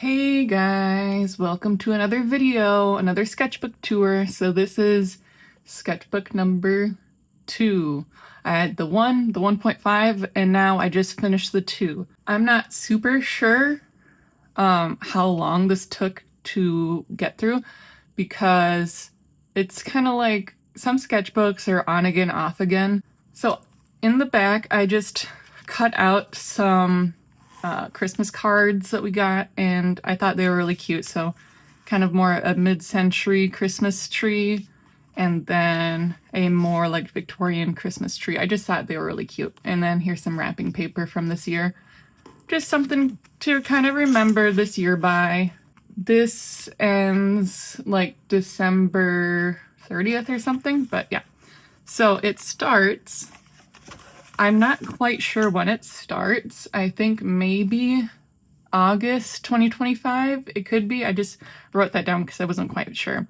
Hey guys, welcome to another video, another sketchbook tour. So this is sketchbook number 2. I had the 1, the 1.5, and now I just finished the 2. I'm not super sure how long this took to get through because it's kind of like some sketchbooks are on again, off again. So in the back, I just cut out some Christmas cards that we got, and I thought they were really cute. So kind of more a mid-century Christmas tree and then a more like Victorian Christmas tree. I just thought they were really cute. And then here's some wrapping paper from this year. Just something to kind of remember this year by. This ends like December 30th or something, but yeah. So it starts, I'm not quite sure when it starts. I think maybe August 2025. It could be. I just wrote that down because I wasn't quite sure.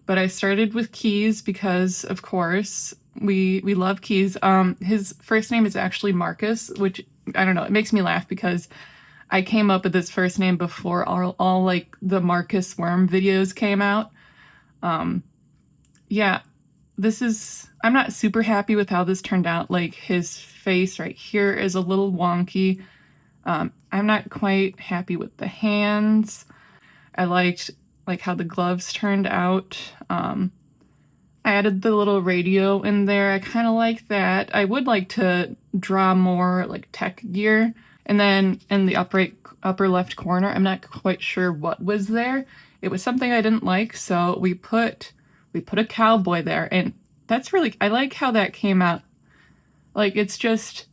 But I started with Keys because, of course, we love Keys. His first name is actually Marcus, which, I don't know, it makes me laugh because I came up with his first name before all like the Marcus Worm videos came out. Yeah, I'm not super happy with how this turned out. Like his face right here is a little wonky. I'm not quite happy with the hands. I liked like how the gloves turned out. I added the little radio in there. I kind of like that. I would like to draw more like tech gear. And then in the upper left corner, I'm not quite sure what was there. It was something I didn't like, so we put a cowboy there, and that's really, I like how that came out. Like it's just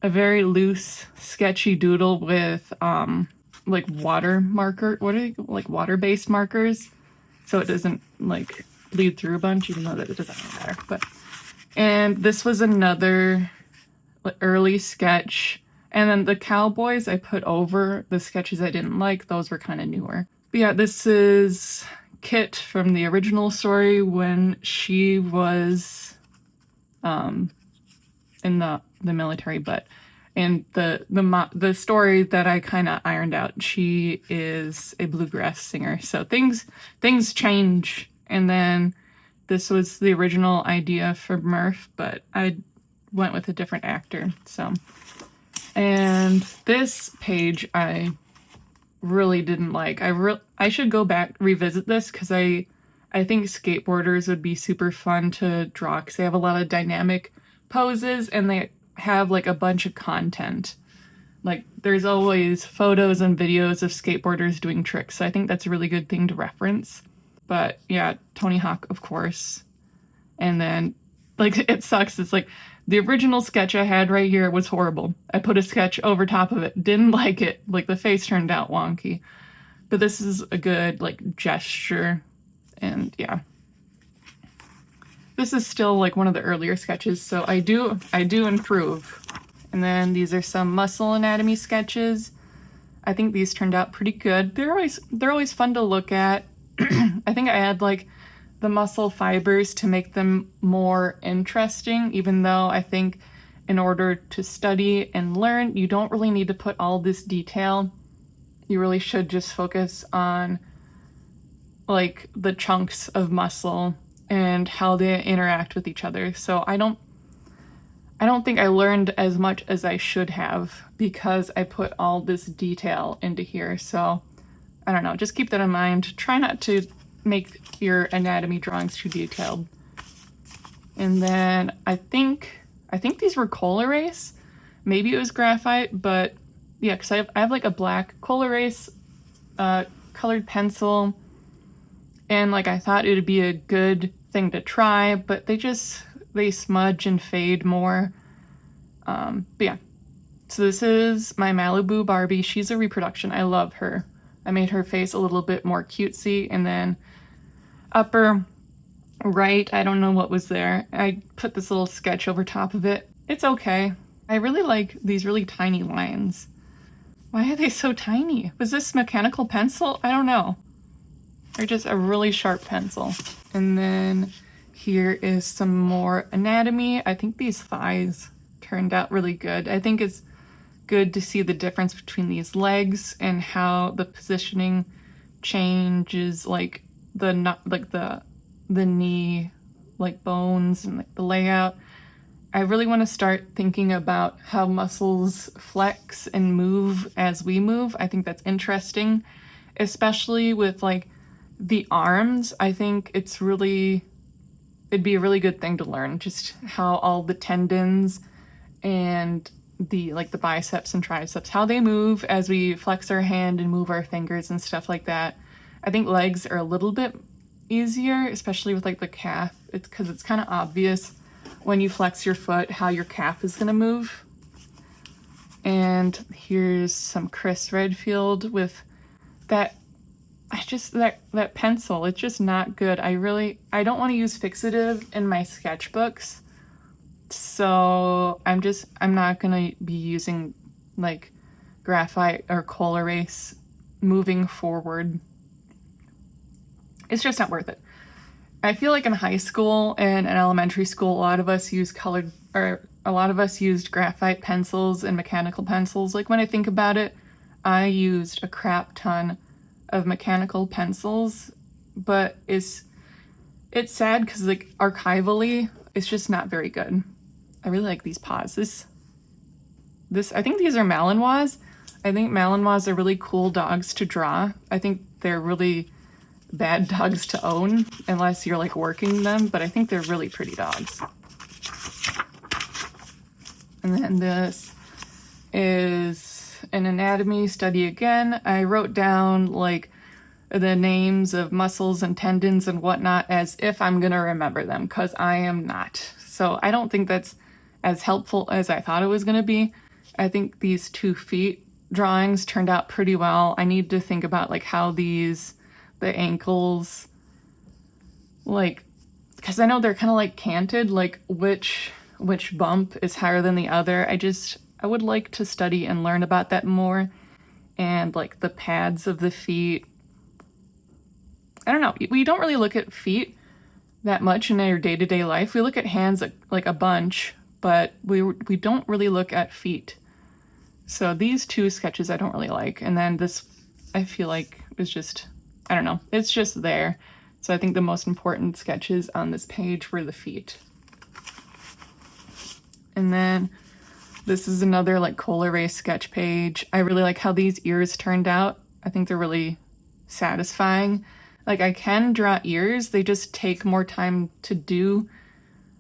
a very loose, sketchy doodle with like water marker, like water-based markers, so it doesn't like bleed through a bunch, even though that it doesn't matter. And this was another early sketch. And then the cowboys I put over the sketches I didn't like. Those were kind of newer. But yeah, this is Kit from the original story when she was in the military. But in the story that I kind of ironed out, she is a bluegrass singer. So things change. And then this was the original idea for Murph, but I went with a different actor. So. And this page I really didn't like. I should go back, revisit this, because I think skateboarders would be super fun to draw because they have a lot of dynamic poses and they have like a bunch of content. Like there's always photos and videos of skateboarders doing tricks. So I think that's a really good thing to reference. But yeah, Tony Hawk, of course. And then like it sucks. It's like the original sketch I had right here was horrible. I put a sketch over top of it. Didn't like it. Like the face turned out wonky. But this is a good like gesture. And yeah. This is still like one of the earlier sketches, so I do improve. And then these are some muscle anatomy sketches. I think these turned out pretty good. They're always fun to look at. I think I had like the muscle fibers to make them more interesting, even though I think in order to study and learn, you don't really need to put all this detail. You really should just focus on like the chunks of muscle and how they interact with each other. So I don't think I learned as much as I should have because I put all this detail into here. So I don't know, just keep that in mind. Try not to make your anatomy drawings too detailed. And then I think these were coal erase. Maybe it was graphite, but yeah, because I have like a black coal erase colored pencil, and like I thought it would be a good thing to try, but they smudge and fade more. But yeah, so this is my Malibu Barbie. She's a reproduction. I love her. I made her face a little bit more cutesy, and then upper right, I don't know what was there. I put this little sketch over top of it. It's okay. I really like these really tiny lines. Why are they so tiny? Was this mechanical pencil? I don't know. Or just a really sharp pencil. And then here is some more anatomy. I think these thighs turned out really good. I think it's good to see the difference between these legs and how the positioning changes, like the knee, like bones and like the layout. I really want to start thinking about how muscles flex and move as we move. I think that's interesting, especially with like the arms. I think it'd be a really good thing to learn, just how all the tendons and the biceps and triceps, how they move as we flex our hand and move our fingers and stuff like that. I think legs are a little bit easier, especially with like the calf. It's because it's kind of obvious when you flex your foot how your calf is going to move. And here's some Chris Redfield with that that pencil. It's just not good. I don't want to use fixative in my sketchbooks, so I'm not gonna be using like graphite or coal erase moving forward. It's just not worth it. I feel like in high school and in elementary school, a lot of us used graphite pencils and mechanical pencils. Like when I think about it, I used a crap ton of mechanical pencils, but it's sad because like archivally, it's just not very good. I really like these paws. This I think these are Malinois. I think Malinois are really cool dogs to draw. I think they're really bad dogs to own unless you're like working them, but I think they're really pretty dogs. And then this is an anatomy study again. I wrote down like the names of muscles and tendons and whatnot as if I'm gonna remember them, because I am not. So I don't think that's as helpful as I thought it was gonna be. I think these 2 feet drawings turned out pretty well. I need to think about like how the ankles, like, because I know they're kind of like canted, like which bump is higher than the other. I would like to study and learn about that more. And like the pads of the feet. I don't know. We don't really look at feet that much in our day-to-day life. We look at hands like a bunch, but we don't really look at feet. So these 2 sketches I don't really like. And then this, I feel like, is just, I don't know. It's just there. So I think the most important sketches on this page were the feet. And then this is another like coal erase sketch page. I really like how these ears turned out. I think they're really satisfying. Like I can draw ears, they just take more time to do.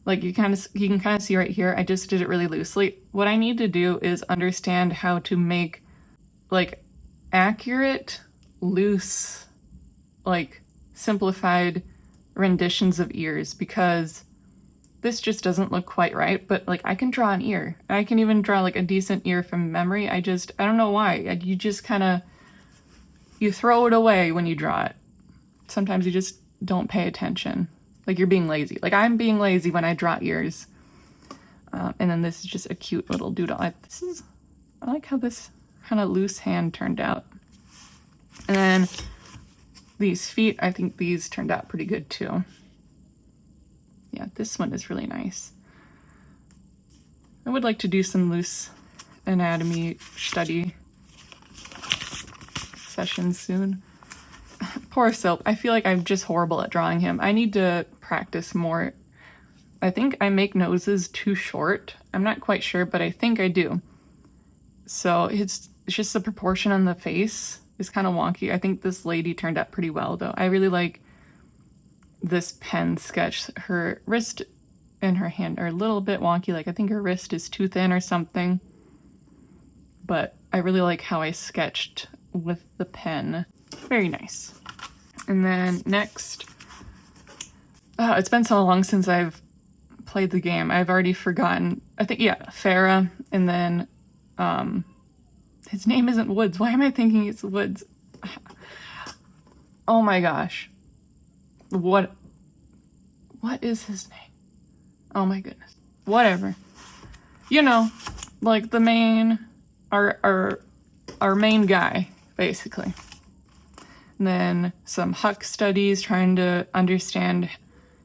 Like you can kind of see right here, I just did it really loosely. What I need to do is understand how to make like accurate, loose, like simplified renditions of ears, because this just doesn't look quite right. But like I can draw an ear. I can even draw like a decent ear from memory. I don't know why. You just kind of, you throw it away when you draw it. Sometimes you just don't pay attention. Like you're being lazy. Like I'm being lazy when I draw ears. And then this is just a cute little doodle. I like how this kind of loose hand turned out. And then these feet, I think these turned out pretty good too. Yeah, this one is really nice. I would like to do some loose anatomy study sessions soon. Poor Soap. I feel like I'm just horrible at drawing him. I need to practice more. I think I make noses too short. I'm not quite sure, but I think I do. So it's just the proportion on the face is kind of wonky. I think this lady turned out pretty well, though. I really like this pen sketch. Her wrist and her hand are a little bit wonky. Like I think her wrist is too thin or something. But I really like how I sketched with the pen. Very nice. And then next, it's been so long since I've played the game. I've already forgotten. I think, yeah, Farah. And then his name isn't Woods. Why am I thinking it's Woods? Oh my gosh. What is his name? Oh my goodness. Whatever. You know, like the main, our main guy, basically. And then some Huck studies trying to understand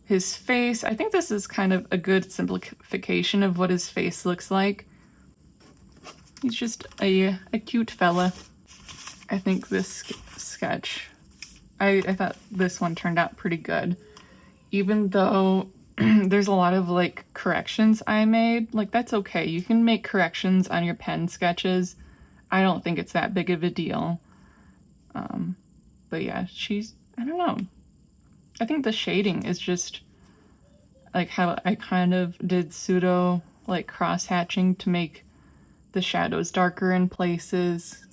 his face. I think this is kind of a good simplification of what his face looks like. He's just a cute fella. I think this sketch, I thought this one turned out pretty good. Even though there's a lot of like corrections I made, like that's okay. You can make corrections on your pen sketches. I don't think it's that big of a deal. But yeah, I don't know. I think the shading is just like how I kind of did pseudo like cross hatching to make the shadows darker in places.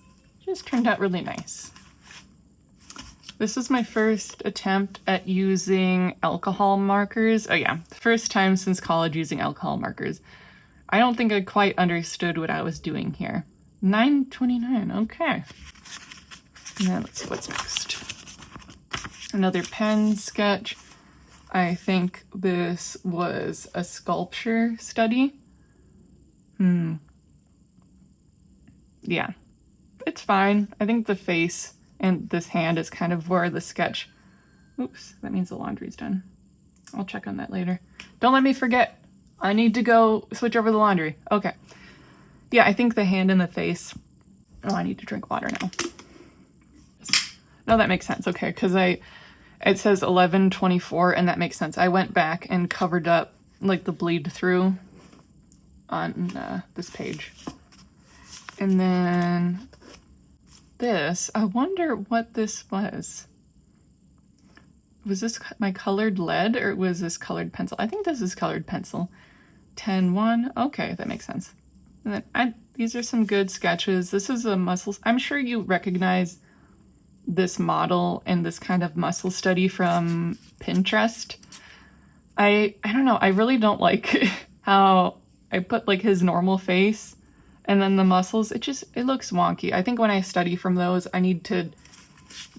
Just turned out really nice. This is my first attempt at using alcohol markers. Oh yeah, the first time since college using alcohol markers. I don't think I quite understood what I was doing here. 929, okay. Now let's see what's next. Another pen sketch. I think this was a sculpture study. Yeah, it's fine. I think the face and this hand is kind of where the sketch... Oops, that means the laundry's done. I'll check on that later. Don't let me forget. I need to go switch over the laundry. Okay. Yeah, I think the hand and the face... Oh, I need to drink water now. No, that makes sense. Okay, because it says 11/24, and that makes sense. I went back and covered up like the bleed through on this page. And then this, I wonder what this was. Was this my colored lead or was this colored pencil? I think this is colored pencil. 10/1. Okay, that makes sense. And then these are some good sketches. This is a muscle. I'm sure you recognize this model and this kind of muscle study from Pinterest. I don't know. I really don't like how I put like his normal face and then the muscles. It looks wonky. I think when I study from those, I need to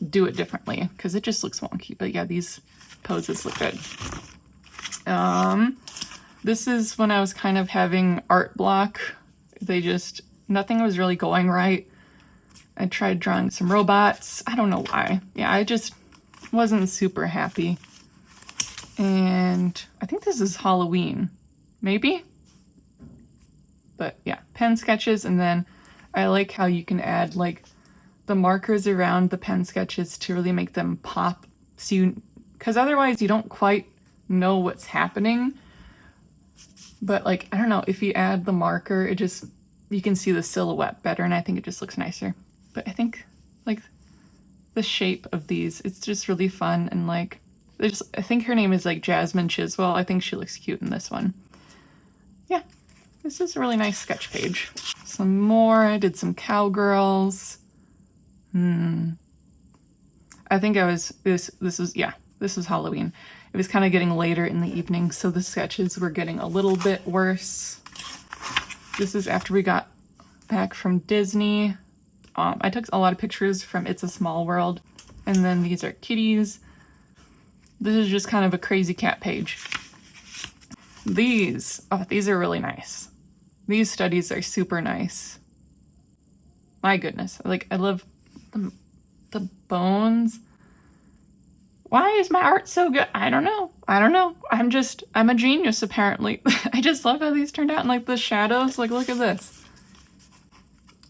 do it differently because it just looks wonky. But yeah, these poses look good. This is when I was kind of having art block. Nothing was really going right. I tried drawing some robots. I don't know why. Yeah, I just wasn't super happy. And I think this is Halloween. Maybe? But yeah, pen sketches. And then I like how you can add like the markers around the pen sketches to really make them pop. Because otherwise you don't quite know what's happening. But like, I don't know, if you add the marker, you can see the silhouette better. And I think it just looks nicer. But I think like the shape of these, it's just really fun. And like, I think her name is like Jasmine Chiswell. I think she looks cute in this one. Yeah, this is a really nice sketch page. Some more, I did some cowgirls. I think this was Halloween. It was kind of getting later in the evening, so the sketches were getting a little bit worse. This is after we got back from Disney. I took a lot of pictures from It's a Small World. And then these are kitties. This is just kind of a crazy cat page. These are really nice. These studies are super nice. My goodness. Like, I love the bones. Why is my art so good? I don't know. I'm a genius, apparently. I just love how these turned out. And like the shadows, like look at this.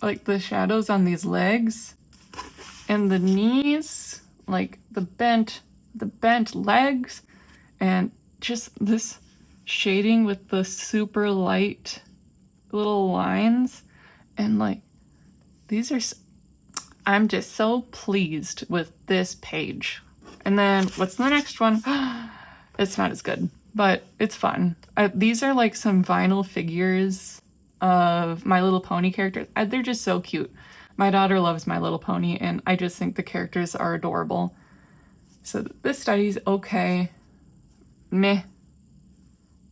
Like the shadows on these legs and the knees, like the bent legs, and just this shading with the super light little lines. And like, I'm just so pleased with this page. And then what's the next one? It's not as good, but it's fun. These are like some vinyl figures of My Little Pony characters. They're just so cute. My daughter loves My Little Pony, and I just think the characters are adorable. So this study's okay. Meh.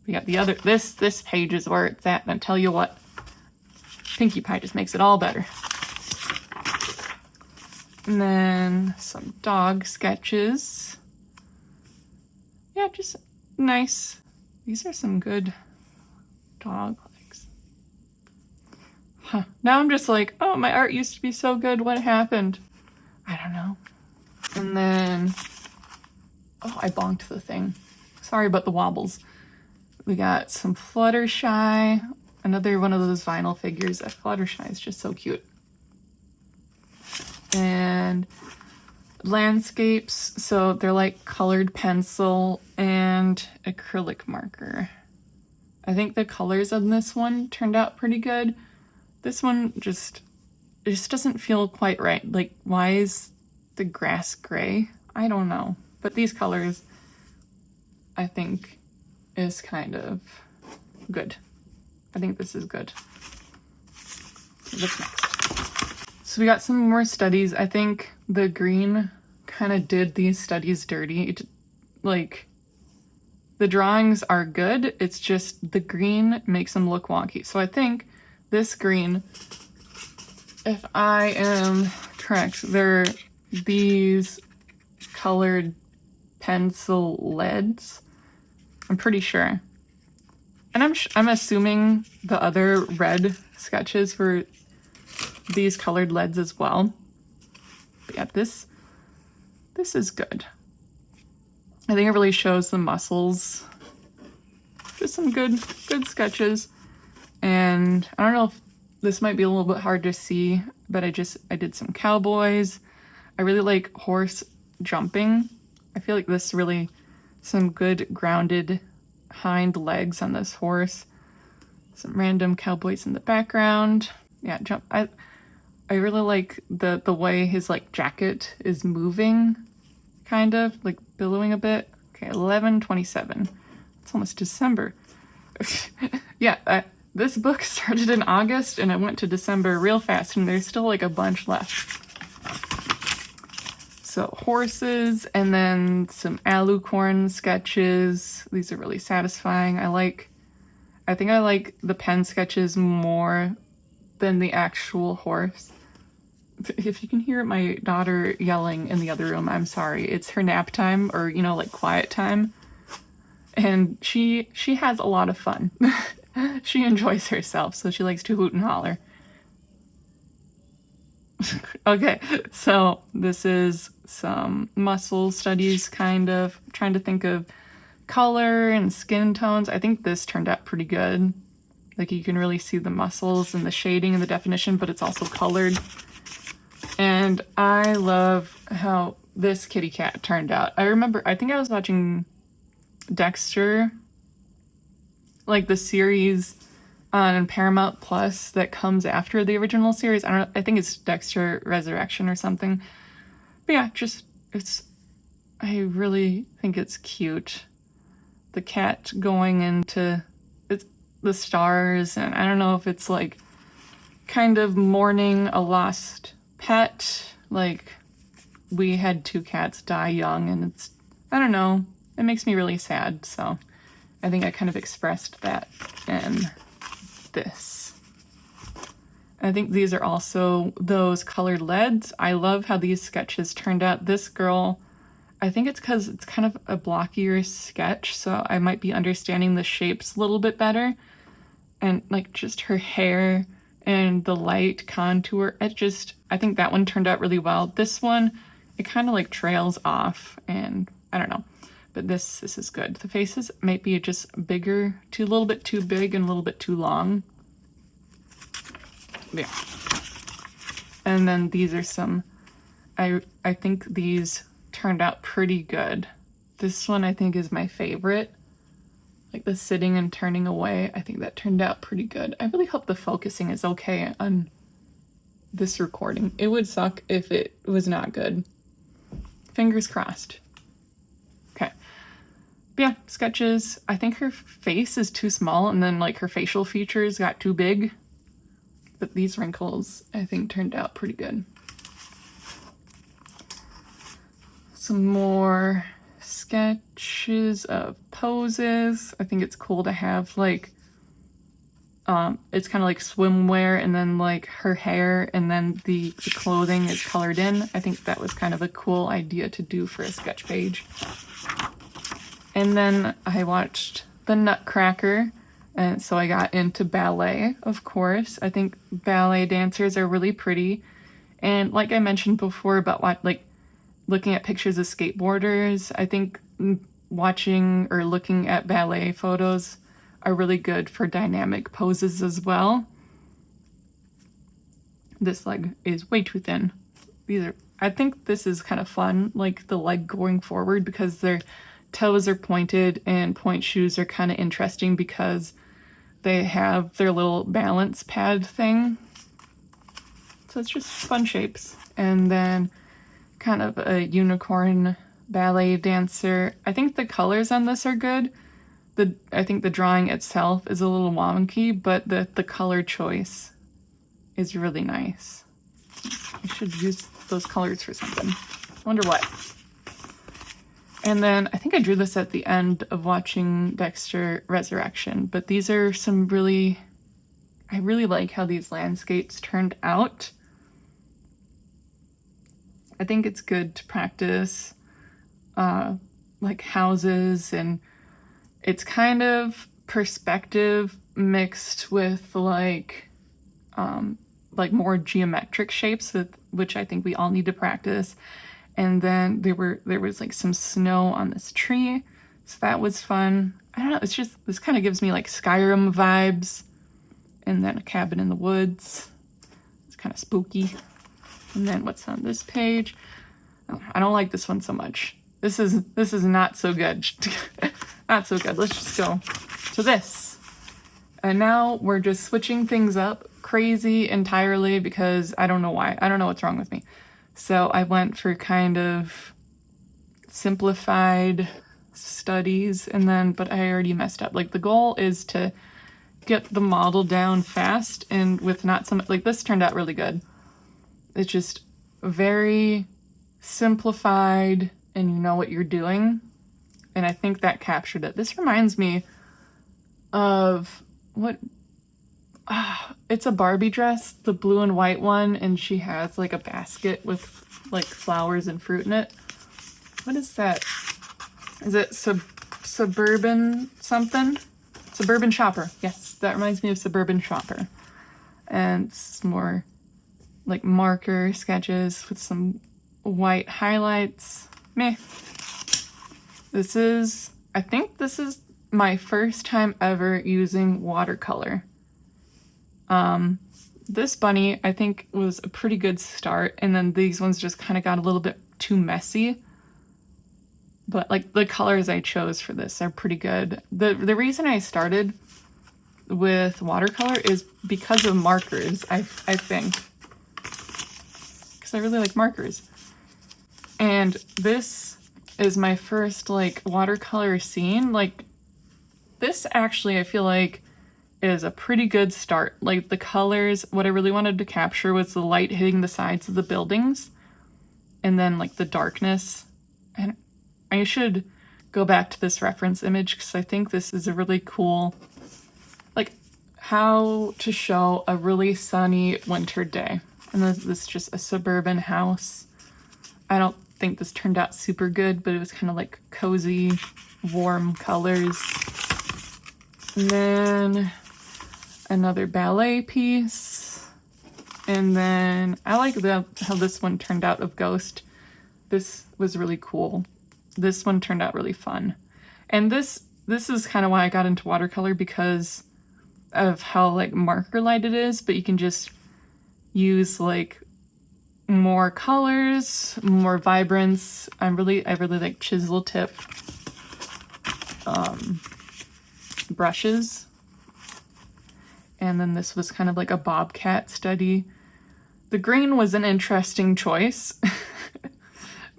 We got the other, this page is where it's at, and I tell you what, Pinkie Pie just makes it all better. And then some dog sketches. Yeah, just nice. These are some good dog legs. Huh. Now I'm just like, oh, my art used to be so good. What happened? I don't know. And then, oh, I bonked the thing. Sorry about the wobbles. We got some Fluttershy. Another one of those vinyl figures. That Fluttershy is just so cute. And landscapes, so they're like colored pencil and acrylic marker. I think the colors on this one turned out pretty good. This one just doesn't feel quite right. Like, why is the grass gray? I don't know. But these colors, I think, is kind of good. I think this is good. What's next? So we got some more studies. I think the green kind of did these studies dirty. Like, the drawings are good. It's just the green makes them look wonky. So I think this green, if I am correct, they're these colored pencil leads. I'm pretty sure. And I'm assuming the other red sketches were these colored leads as well. But yeah, this is good. I think it really shows the muscles. Just some good sketches. And I don't know if this might be a little bit hard to see, but I did some cowboys. I really like horse jumping. I feel like this really some good grounded hind legs on this horse. Some random cowboys in the background. Yeah, jump. I really like the way his like jacket is moving, kind of like billowing a bit. Okay, 11/27. It's almost December. Yeah, this book started in August and it went to December real fast, and there's still like a bunch left. So horses, and then some alucorn sketches. These are really satisfying. I think I like the pen sketches more than the actual horse. If you can hear my daughter yelling in the other room, I'm sorry. It's her nap time, or, you know, like quiet time. And she has a lot of fun. She enjoys herself, so she likes to hoot and holler. Okay, so this is some muscle studies, kind of. I'm trying to think of color and skin tones. I think this turned out pretty good. Like, you can really see the muscles and the shading and the definition, but it's also colored. And I love how this kitty cat turned out. I think I was watching Dexter, like the series on Paramount Plus that comes after the original series. I think it's Dexter Resurrection or something. But yeah, I really think it's cute. The cat going into the stars, and I don't know if it's like kind of mourning a lost pet. Like, we had 2 cats die young, and I don't know, it makes me really sad. So I think I kind of expressed that in this. I think these are also those colored leads. I love how these sketches turned out. This girl, I think it's because it's kind of a blockier sketch, so I might be understanding the shapes a little bit better. And like just her hair and the light contour, I think that one turned out really well. This one, it kind of like trails off, and I don't know. But this is good. The faces might be just bigger, a little bit too big and a little bit too long. Yeah. And then these are some, I think these turned out pretty good. This one I think is my favorite. Like the sitting and turning away, I think that turned out pretty good. I really hope the focusing is okay on this recording. It would suck if it was not good. Fingers crossed. Okay. But yeah, sketches. I think her face is too small, and then like her facial features got too big. But these wrinkles, I think, turned out pretty good. Some more sketches of poses. I think it's cool to have like, it's kind of like swimwear, and then like her hair, and then the clothing is colored in. I think that was kind of a cool idea to do for a sketch page. And then I watched The Nutcracker, and so I got into ballet, of course. I think ballet dancers are really pretty. And like I mentioned before about looking at pictures of skateboarders, I think watching or looking at ballet photos are really good for dynamic poses as well. This leg is way too thin. I think this is kind of fun, like the leg going forward, because their toes are pointed, and point shoes are kind of interesting because they have their little balance pad thing. So it's just fun shapes. And then kind of a unicorn ballet dancer. I think the colors on this are good. I think the drawing itself is a little wonky, but the color choice is really nice. I should use those colors for something. I wonder what. And then I think I drew this at the end of watching Dexter Resurrection, but these are some really, I really like how these landscapes turned out. I think it's good to practice like houses, and it's kind of perspective mixed with like more geometric shapes, which I think we all need to practice. And then there was like some snow on this tree, so that was fun. I don't know, it's just, this kind of gives me like Skyrim vibes. And then a cabin in the woods. It's kind of spooky. And then what's on this page? Oh, I don't like this one so much. This is not so good. Not so good. Let's just go to this. And now we're just switching things up crazy entirely because I don't know why. I don't know what's wrong with me. So I went for kind of simplified studies, and then, but I already messed up. Like the goal is to get the model down fast, and with not some, like this turned out really good. It's just very simplified and you know what you're doing. And I think that captured it. This reminds me of what, it's a Barbie dress, the blue and white one, and she has like a basket with like flowers and fruit in it. What is that? Is it Suburban something? Suburban Shopper. Yes, that reminds me of Suburban Shopper. And it's more like marker sketches with some white highlights. Meh. I think this is my first time ever using watercolor. This bunny, I think, was a pretty good start, and then these ones just kind of got a little bit too messy. But like the colors I chose for this are pretty good. The reason I started with watercolor is because of markers, I think. Because I really like markers. And this is my first like watercolor scene. Like this actually, I feel like, is a pretty good start. Like the colors, what I really wanted to capture was the light hitting the sides of the buildings, and then like the darkness. And I should go back to this reference image because I think this is a really cool, like, how to show a really sunny winter day. And this is just a suburban house. I don't think this turned out super good, but it was kind of like cozy, warm colors. And then another ballet piece. And then I like how this one turned out of Ghost. This was really cool. This one turned out really fun. And this is kind of why I got into watercolor, because of how like marker light it is, but you can just use like more colors, more vibrance. I really like chisel tip brushes. And then this was kind of like a bobcat study. The green was an interesting choice,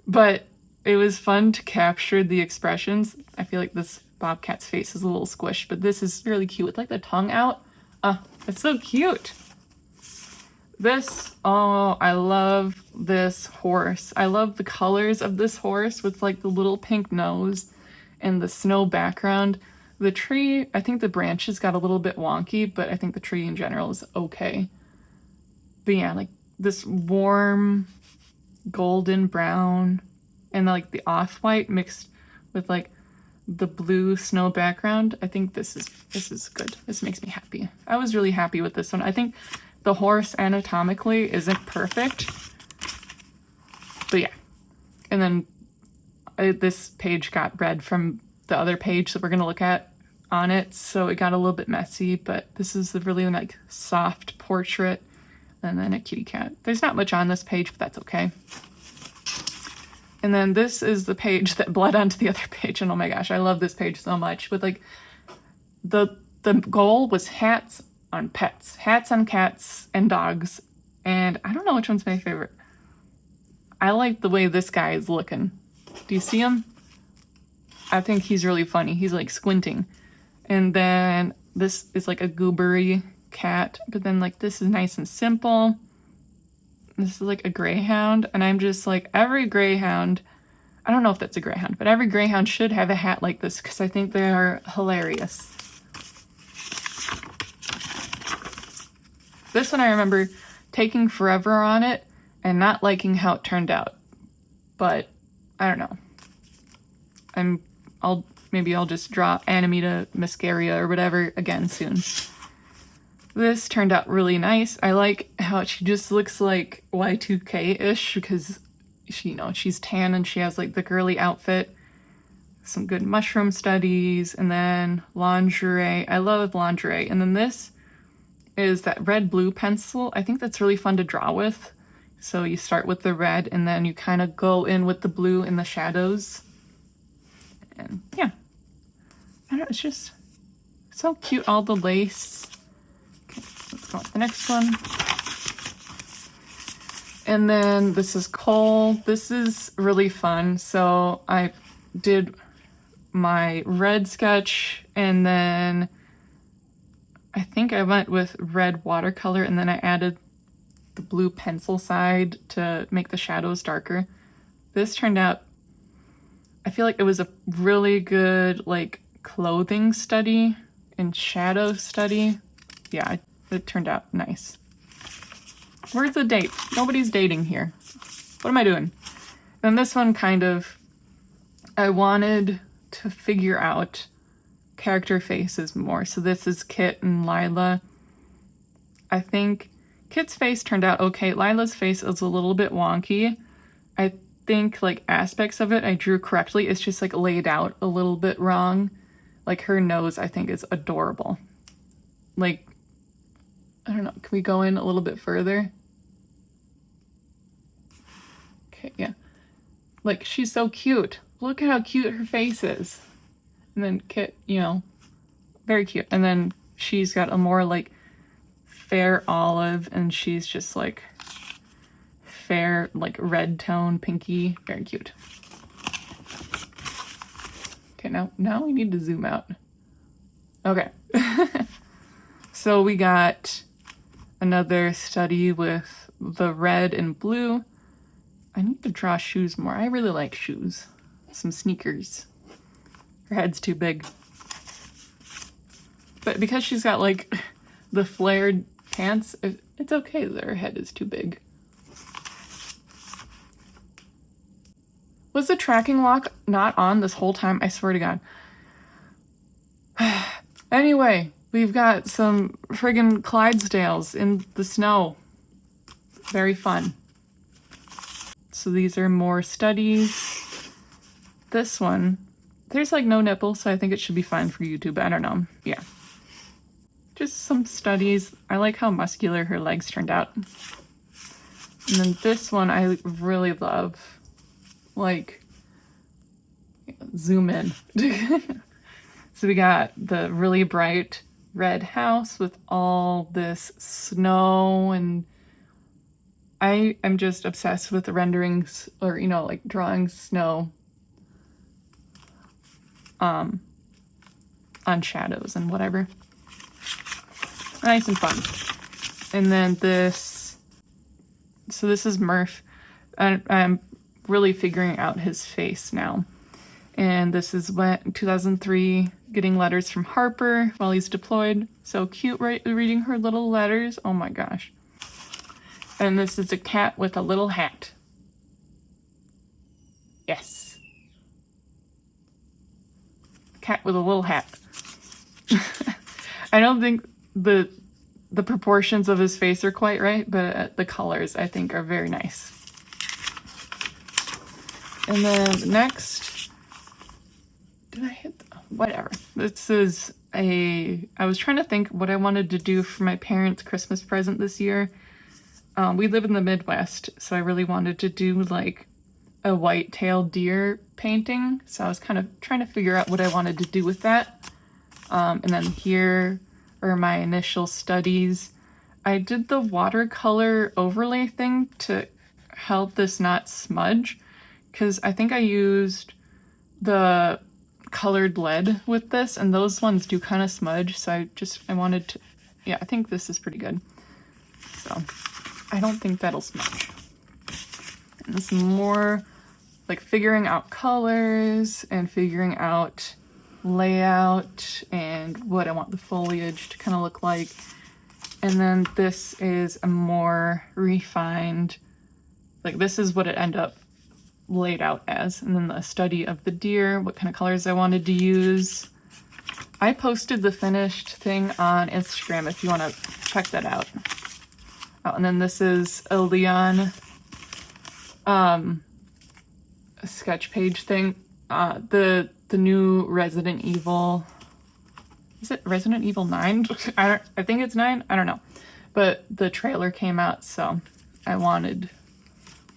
but it was fun to capture the expressions. I feel like this bobcat's face is a little squished, but this is really cute with like the tongue out. It's so cute. This, oh, I love this horse. I love the colors of this horse with like the little pink nose and the snow background. The tree, I think the branches got a little bit wonky, but I think the tree in general is okay. But yeah, like this warm golden brown and like the off-white mixed with like the blue snow background. I think this is good. This makes me happy. I was really happy with this one. I think the horse anatomically isn't perfect, but yeah. And then this page got read from the other page that we're going to look at on it, so it got a little bit messy, but this is the really like soft portrait, and then a kitty cat. There's not much on this page, but that's okay. And then this is the page that bled onto the other page, and oh my gosh, I love this page so much. With like the goal was hats on pets, hats on cats and dogs, and I don't know which one's my favorite. I like the way this guy is looking. Do you see him? I think he's really funny. He's like squinting. And then this is like a goobery cat, but then like this is nice and simple. This is like a greyhound, and I'm just like, every greyhound, I don't know if that's a greyhound, but every greyhound should have a hat like this because I think they are hilarious. This one I remember taking forever on it and not liking how it turned out, but I don't know. Maybe I'll just draw Animita Mascaria or whatever again soon. This turned out really nice. I like how she just looks like Y2K-ish because she's tan and she has like the girly outfit. Some good mushroom studies, and then lingerie. I love lingerie. And then this is that red-blue pencil. I think that's really fun to draw with. So you start with the red and then you kind of go in with the blue in the shadows. And yeah, I don't know, it's just so cute, all the lace. Okay, let's go on to the next one. And then this is Cole. This is really fun. So I did my red sketch, and then I think I went with red watercolor, and then I added the blue pencil side to make the shadows darker. This turned out, I feel like it was a really good like clothing study and shadow study. Yeah, it turned out nice. Where's the dates? Nobody's dating here. What am I doing? And this one kind of, I wanted to figure out character faces more. So this is Kit and Lila. I think Kit's face turned out okay. Lila's face is a little bit wonky. I think like aspects of it I drew correctly. It's just like laid out a little bit wrong. Like her nose I think is adorable. Like, I don't know, can we go in a little bit further? Okay, yeah. Like, she's so cute. Look at how cute her face is. And then Kit, very cute. And then she's got a more like fair olive, and she's just like fair, like red tone, pinky, very cute. Okay, now we need to zoom out. Okay. So we got another study with the red and blue. I need to draw shoes more. I really like shoes. Some sneakers. Her head's too big. But because she's got like the flared pants, it's okay that her head is too big. Was the tracking lock not on this whole time? I swear to God. Anyway, we've got some friggin' Clydesdales in the snow. Very fun. So these are more studies. This one, there's like no nipple, so I think it should be fine for YouTube. I don't know. Yeah. Just some studies. I like how muscular her legs turned out. And then this one I really love. Like, zoom in. So we got the really bright red house with all this snow, and I am just obsessed with the renderings, or like drawing snow on shadows and whatever. Nice and fun. And then this is Murph. I'm really figuring out his face now. And this is 2003, getting letters from Harper while he's deployed. So cute, right? Reading her little letters. Oh my gosh. And this is a cat with a little hat. Yes. Cat with a little hat. I don't think the proportions of his face are quite right, but the colors I think are very nice. And then next, did I hit? whatever. This is I was trying to think what I wanted to do for my parents' Christmas present this year. We live in the Midwest, so I really wanted to do like a white-tailed deer painting. So I was kind of trying to figure out what I wanted to do with that. And then here are my initial studies. I did the watercolor overlay thing to help this not smudge, because I think I used the colored lead with this, and those ones do kind of smudge, so I wanted to, yeah, I think this is pretty good. So I don't think that'll smudge. And this is more like figuring out colors and figuring out layout and what I want the foliage to kind of look like. And then this is a more refined, like this is what it ended up laid out as. And then the study of the deer, what kind of colors I wanted to use. I posted the finished thing on Instagram if you want to check that out. Oh, and then this is a Leon sketch page thing. The new Resident Evil, is it Resident Evil 9? I think it's 9. I don't know. But the trailer came out, so I wanted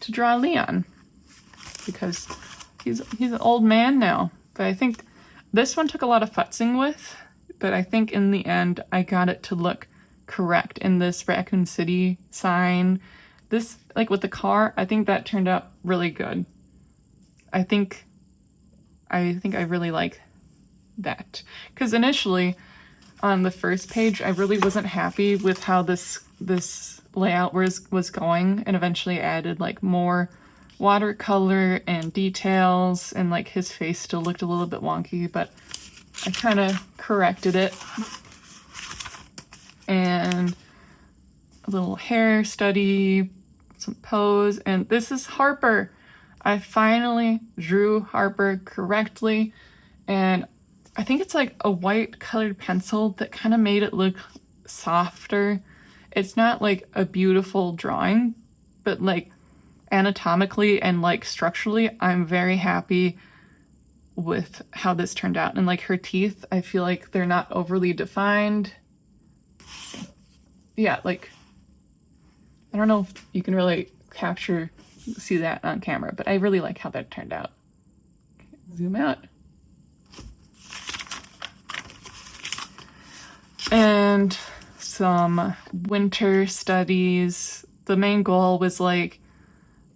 to draw Leon because he's an old man now. But I think this one took a lot of futzing with, but I think in the end I got it to look correct. In this Raccoon City sign, this, like with the car, I think that turned out really good. I think I really like that, because initially on the first page I really wasn't happy with how this layout was going, and eventually added like more watercolor and details, and like his face still looked a little bit wonky, but I kind of corrected it. And a little hair study, some pose, and this is Harper. I finally drew Harper correctly, and I think it's like a white colored pencil that kind of made it look softer. It's not like a beautiful drawing, but like anatomically and like structurally, I'm very happy with how this turned out. And like her teeth, I feel like they're not overly defined. Yeah, like, I don't know if you can really see that on camera, but I really like how that turned out. Zoom out. And some winter studies. The main goal was like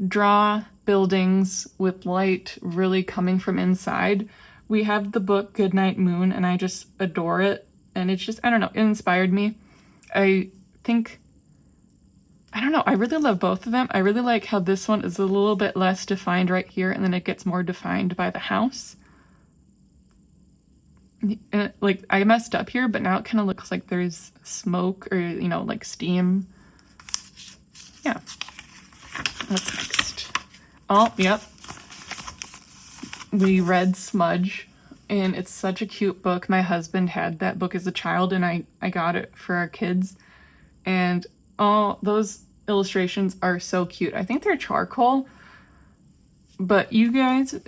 draw buildings with light really coming from inside. We have the book Goodnight Moon, and I just adore it. And it's just, I don't know, it inspired me. I don't know, I really love both of them. I really like how this one is a little bit less defined right here, and then it gets more defined by the house. And like, I messed up here, but now it kind of looks like there's smoke or, you know, like steam. Yeah. What's next? Oh, yep. We read Smudge, and it's such a cute book. My husband had that book as a child, and I got it for our kids. And all those illustrations are so cute. I think they're charcoal. But you guys,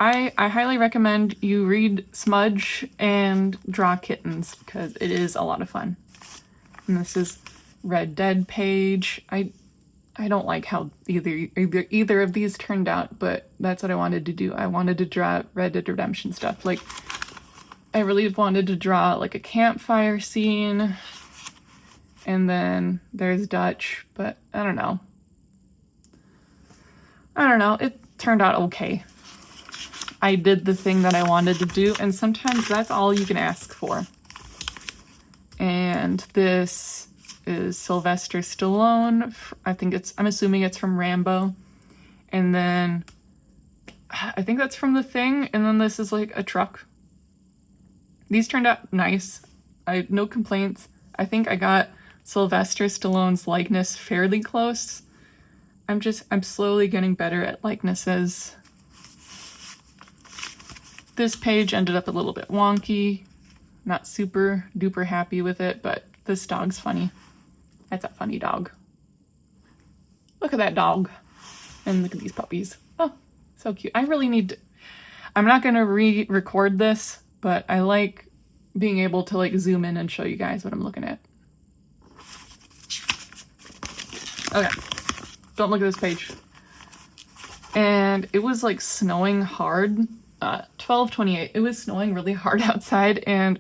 I highly recommend you read Smudge and draw kittens, because it is a lot of fun. And this is Red Dead page. I don't like how either of these turned out, but that's what I wanted to do. I wanted to draw Red Dead Redemption stuff. Like, I really wanted to draw like a campfire scene, and then there's Dutch, but I don't know. It turned out okay. I did the thing that I wanted to do, and sometimes that's all you can ask for. And this is Sylvester Stallone. I'm assuming it's from Rambo. And then I think that's from The Thing. And then this is like a truck. These turned out nice. I have no complaints. I think I got Sylvester Stallone's likeness fairly close. I'm slowly getting better at likenesses. This page ended up a little bit wonky. Not super duper happy with it, but this dog's funny. That's a funny dog. Look at that dog. And look at these puppies. Oh, so cute. I really need to... I'm not gonna re-record this, but I like being able to like zoom in and show you guys what I'm looking at. Okay, don't look at this page. And it was like snowing hard. 12:28. It was snowing really hard outside, and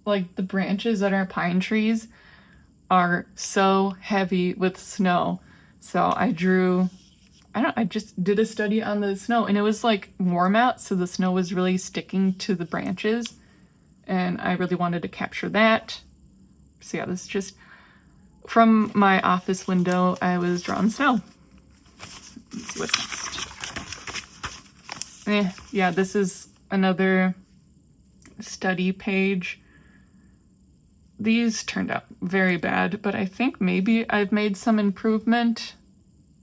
like the branches on our pine trees are so heavy with snow. So I just did a study on the snow, and it was like warm out, so the snow was really sticking to the branches, and I really wanted to capture that. So yeah, this is just from my office window. I was drawing snow. Let's see what's next. Yeah, this is another study page. These turned out very bad, but I think maybe I've made some improvement.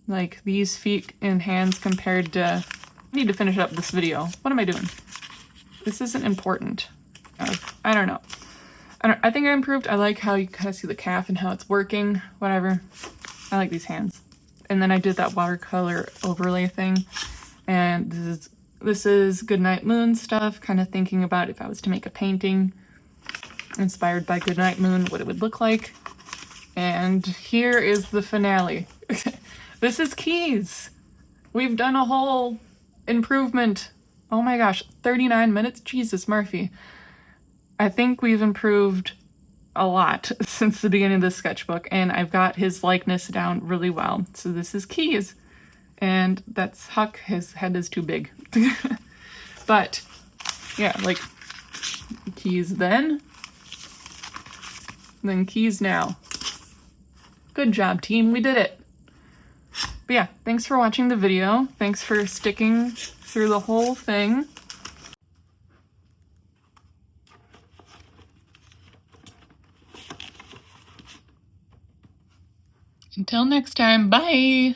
Like these feet and hands compared to... I need to finish up this video. What am I doing? This isn't important. I don't know. I think I improved. I like how you kind of see the calf and how it's working. Whatever. I like these hands. And then I did that watercolor overlay thing. And this is Goodnight Moon stuff, kind of thinking about if I was to make a painting inspired by Goodnight Moon, what it would look like. And here is the finale. This is Keys. We've done a whole improvement. Oh my gosh, 39 minutes? Jesus, Murphy. I think we've improved a lot since the beginning of the sketchbook, and I've got his likeness down really well. So this is Keys. And that's Huck. His head is too big. But, yeah, like, Keys then Keys now. Good job, team. We did it. But yeah, thanks for watching the video. Thanks for sticking through the whole thing. Until next time, bye!